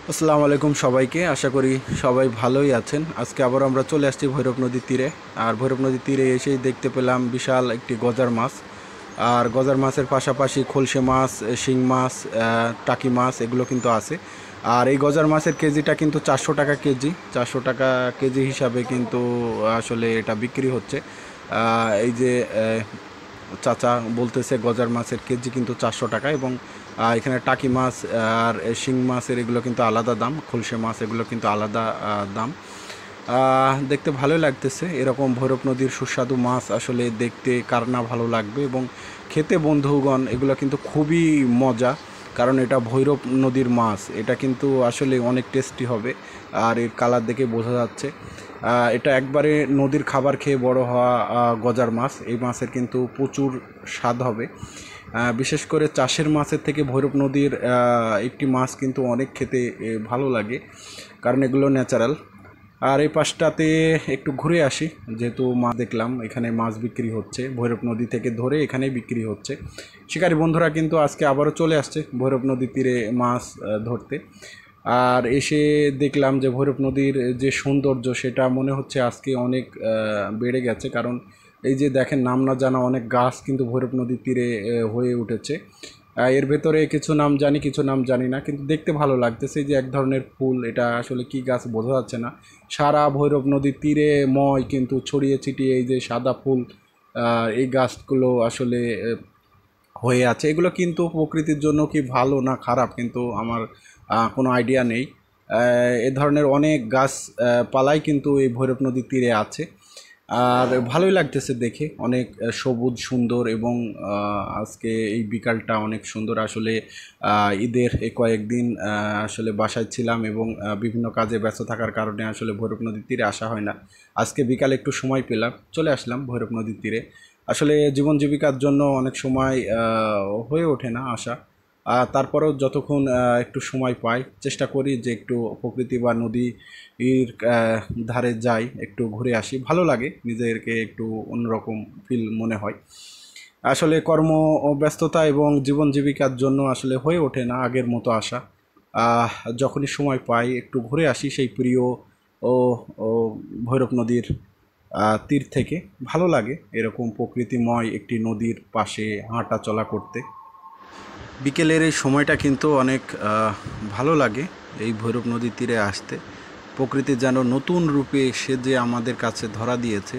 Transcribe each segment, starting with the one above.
আসসালামু আলাইকুম সবাইকে। আশা করি সবাই ভালোই আছেন। আজকে আবার আমরা চলে আসছি ভৈরব নদীর তীরে। আর ভৈরব নদীর তীরে এসেই দেখতে পেলাম বিশাল একটি গজার মাছ। আর গজার মাছের পাশাপাশি খলসে মাছ, শিং মাছ, টাকি মাছ এগুলো কিন্তু আছে। আর এই গজার মাছের কেজিটা কিন্তু 400 টাকা কেজি, 400 টাকা কেজি হিসাবে কিন্তু আসলে এটা বিক্রি হচ্ছে। এই যে চাচা বলতেছে গজার মাছের কেজি কিন্তু 400 টাকা, এবং এখানে টাকি মাছ আর শিং মাছের এগুলো কিন্তু আলাদা দাম, খলসে মাছ এগুলো কিন্তু আলাদা দাম। দেখতে ভালোই লাগতেছে। এরকম ভৈরব নদীর সুস্বাদু মাছ আসলে দেখতে কার না ভালো লাগবে, এবং খেতে বন্ধুগণ এগুলো কিন্তু খুবই মজা, কারণ এটা ভৈরব নদীর মাছ। এটা কিন্তু আসলে অনেক টেস্টি হবে, আর এর কালার দেখে বোঝা যাচ্ছে। এটা একবারে নদীর খাবার খেয়ে বড় হওয়া গজার মাছ। এই মাছের কিন্তু প্রচুর স্বাদ হবে। বিশেষ করে চাষের মাছের থেকে ভৈরব নদীর একটি মাছ কিন্তু অনেক খেতে ভালো লাগে, কারণ এগুলো ন্যাচারাল। আর এই পাশটাতে একটু ঘুরে আসি, যেহেতু মাছ দেখলাম এখানে মাছ বিক্রি হচ্ছে, ভৈরব নদী থেকে ধরে এখানেই বিক্রি হচ্ছে। শিকারী বন্ধুরা কিন্তু আজকে আবারও চলে আসছে ভৈরব নদীর তীরে মাছ ধরতে। আর এসে দেখলাম যে ভৈরব নদীর যে সৌন্দর্য সেটা মনে হচ্ছে আজকে অনেক বেড়ে গেছে, কারণ এই যে দেখেন নাম না জানা অনেক গাছ কিন্তু ভৈরব নদীর তীরে হয়ে উঠেছে। এর ভেতরে কিছু নাম জানি, কিছু নাম জানি না, কিন্তু দেখতে ভালো লাগতেছে। এই যে এক ধরনের ফুল, এটা আসলে কি গাছ বোঝা যাচ্ছে না। সারা ভৈরব নদীর তীরে ময় কিন্তু ছড়িয়ে ছিটিয়ে এই যে সাদা ফুল, এই গাছগুলো আসলে হয়ে আছে। এগুলো কিন্তু প্রকৃতির জন্য কি ভালো না খারাপ কিন্তু আমার কোনো আইডিয়া নেই। এ ধরনের অনেক গাছ পালাই কিন্তু এই ভৈরব নদীর তীরে আছে। আর ভালোই লাগতেছে দেখে, অনেক সবুজ সুন্দর, এবং আজকে এই বিকালটা অনেক সুন্দর আসলে। ঈদের এই কয়েকদিন আসলে বাসায় ছিলাম, এবং বিভিন্ন কাজে ব্যস্ত থাকার কারণে আসলে ভৈরব নদীর তীরে আসা হয় না। আজকে বিকালে একটু সময় পেলাম, চলে আসলাম ভৈরব নদীর তীরে। আসলে জীবন জীবিকার জন্য অনেক সময় হয়ে ওঠে না আসা। তারপরেও যতক্ষণ একটু সময় পাই চেষ্টা করি যে একটু প্রকৃতি বা নদীর ধারে যাই, একটু ঘুরে আসি, ভালো লাগে, নিজেকে একটু অন্যরকম ফিল মনে হয়। আসলে কর্ম ও ব্যস্ততা এবং জীবন জীবিকার জন্য আসলে হয়ে ওঠে না আগের মতো আসা। যখনই সময় পাই একটু ঘুরে আসি সেই প্রিয় ও ও ভৈরব নদীর তীর থেকে। ভালো লাগে এরকম প্রকৃতিময় একটি নদীর পাশে হাঁটা চলা করতে। বিকেলের এই সময়টা কিন্তু অনেক ভালো লাগে এই ভৈরব নদীর তীরে আসতে। প্রকৃতি যেন নতুন রূপে সেজে আমাদের কাছে ধরা দিয়েছে।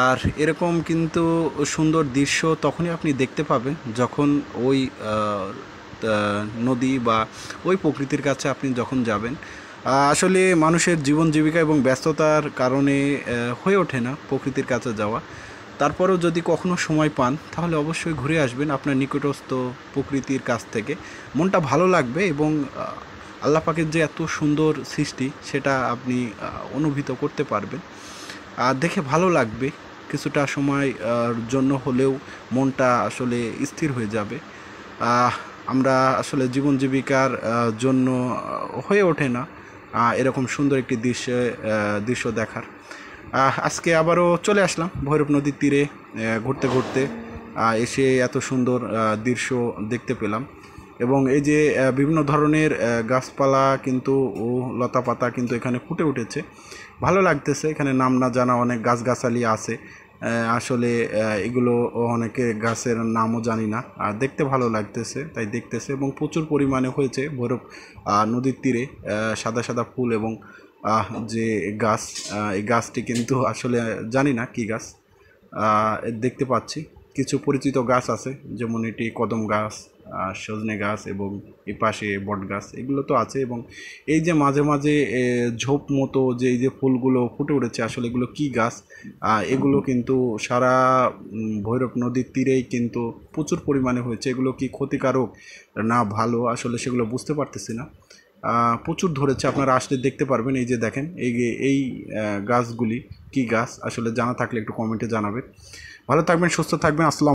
আর এরকম কিন্তু সুন্দর দৃশ্য তখনই আপনি দেখতে পাবেন যখন ওই নদী বা ওই প্রকৃতির কাছে আপনি যখন যাবেন। আসলে মানুষের জীবন জীবিকা এবং ব্যস্ততার কারণে হয়ে ওঠে না প্রকৃতির কাছে যাওয়া। তারপরেও যদি কখনো সময় পান তাহলে অবশ্যই ঘুরে আসবেন আপনার নিকটস্থ প্রকৃতির কাছ থেকে। মনটা ভালো লাগবে, এবং আল্লাহ পাকের যে এত সুন্দর সৃষ্টি সেটা আপনি অনুভূত করতে পারবেন। আর দেখে ভালো লাগবে, কিছুটা সময় জন্য হলেও মনটা আসলে স্থির হয়ে যাবে। আমরা আসলে জীবন জীবিকার জন্য হয়ে ওঠে না এরকম সুন্দর একটি দৃশ্য দেখার। আজকে আবারও চলে আসলাম ভৈরব নদীর তীরে ঘুরতে ঘুরতে। এসে এত সুন্দর দৃশ্য দেখতে পেলাম, এবং এই যে বিভিন্ন ধরনের গাছপালা কিন্তু ও লতাপাতা কিন্তু এখানে ফুটে উঠেছে। ভালো লাগতেছে, এখানে নাম না জানা অনেক গাছগাছালি আছে। আসলে এগুলো অনেকে গাছের নামও জানি না, আর দেখতে ভালো লাগতেছে তাই দেখতেছে, এবং প্রচুর পরিমাণে হয়েছে ভৈরব নদীর তীরে সাদা সাদা ফুল, এবং যে গাছ, এই গাছটি কিন্তু আসলে জানি না কী গাছ। দেখতে পাচ্ছি কিছু পরিচিত গাছ আছে, যেমন এটি কদম গাছ, সজনে গাছ, এবং এই পাশে বট গাছ এগুলো তো আছে। এবং এই যে মাঝে মাঝে ঝোপ মতো যে এই যে ফুলগুলো ফুটে উঠেছে, আসলে এগুলো কী গাছ? এগুলো কিন্তু সারা ভৈরব নদীর তীরেই কিন্তু প্রচুর পরিমাণে হয়েছে। এগুলো কি ক্ষতিকারক না ভালো আসলে সেগুলো বুঝতে পারতেছি না। প্রচুর ধরেছে, আপনারা আসলে দেখতে পারবেন। এই যে দেখেন এই গাছগুলি কি গাছ আসলে জানা থাকলে একটু কমেন্টে জানাবেন। ভালো থাকবেন, সুস্থ থাকবেন। আসসালাম।